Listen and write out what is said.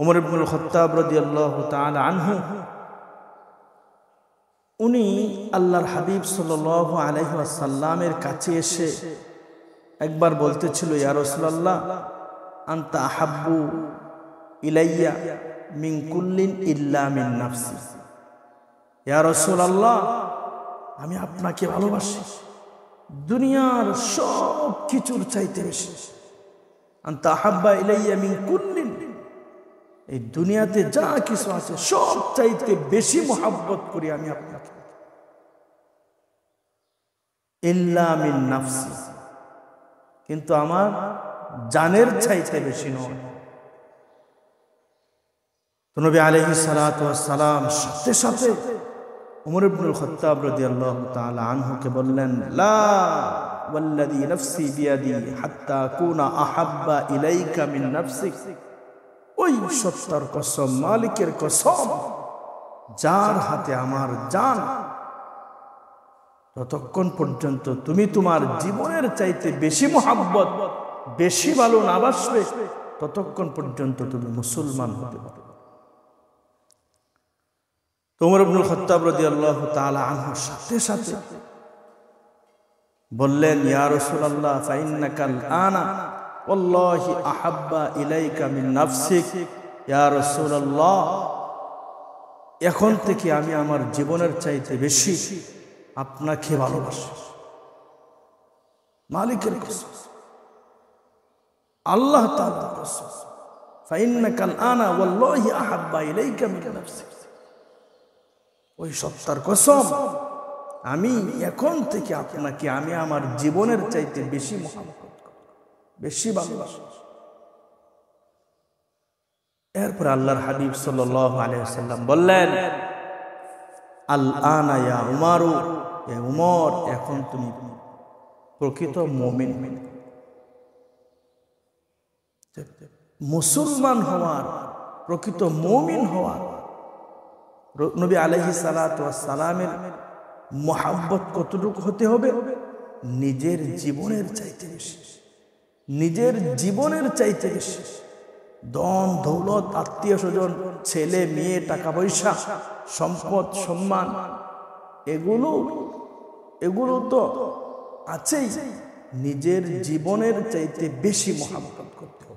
উমর ইবনুল খাত্তাব রাদিয়াল্লাহু তাআলা আনহু উনি আল্লাহর হাবিব সাল্লাল্লাহু আলাইহি ওয়াসাল্লামের কাছে এসে একবার বলতেছিল, ইয়া রাসূলুল্লাহ আনতা আহাব্বু ইলাইয়া মিন কুল্লিন ইল্লা মিন নাফসি। ইয়া রাসূলুল্লাহ, আমি আপনাকে ভালোবাসি দুনিয়ার সব কিছুর চাইতে বেশি। আনতা আহাব্বা ইলাইয়া মিন কুল্লিন, এই দুনিয়াতে যা কিছু আছে সব চাইতে বেশি মোহাব্বত করি আমি আপনাকে, ইল্লা মিন নাফসি, কিন্তু আমার জানের চাইতে বেশি নয়। তো নবী আলাইহিস সালাতু ওয়াস সালাম সাথে সাথে উমর ইবনুল খাত্তাব রাদিয়াল্লাহু তাআলা আনহুকে বললেন, লা ওয়াল্লাযী নাফসি বিয়াদি হাত্তা কুনা আহাব্বা ইলাইকা মিন নাফসিক, ওই সত্তার কসম, মালিকের কসম, যার হাতে আমার জান, ততক্ষণ পর্যন্ত তুমি তোমার জীবনের চাইতে বেশি মোহাব্বত, বেশি ভালো না বাসবে, ততক্ষণ পর্যন্ত তুমি মুসলমান হতে পারবে। উমর ইবনুল খাত্তাব রাদিয়াল্লাহু তাআলা আনহু সাথে সাথে বললেন, ইয়া রাসূলুল্লাহ ফাইন্নাকাল আনা ওয়াল্লাহি আহাব্বা ইলাইকা মিন নাফসিক। ইয়া রাসূলুল্লাহ, এখন থেকে আমি আমার জীবনের চাইতে বেশি আপনাকে ভালোবাসি। মালিকের কসম, আল্লাহ তাআলার কসম, ফাইন্নাকাল আনা ওয়াল্লাহি আহাব্বা ইলাইকা মিন নাফসিক, ওই সত্তার কসম, আমি এখন থেকে আপনাকে আমি আমার জীবনের চাইতে বেশি মহব্বত করি, বেশি ভালোবাসি। এরপর আল্লাহর হাবিব সাল্লাল্লাহু আলাইহি ওয়াসাল্লাম বললেন, আল আনা ইয়া উমারু, এ উমর, এখন তুমি প্রকৃত মুমিন। মুসলমান হওয়ার, প্রকৃত মুমিন হওয়ার নবী আলাইহিস সালাতু ওয়াস সালামের মোহাব্বত কতটুকু হতে হবে? নিজের জীবনের চাইতে বেশি, নিজের জীবনের চাইতে বেশি। ধন দৌলত, আত্মীয় স্বজন, ছেলে মেয়ে, টাকা পয়সা, সম্পদ, সম্মান, এগুলো তো আছেই, নিজের জীবনের চাইতে বেশি মোহাব্বত করতে হবে।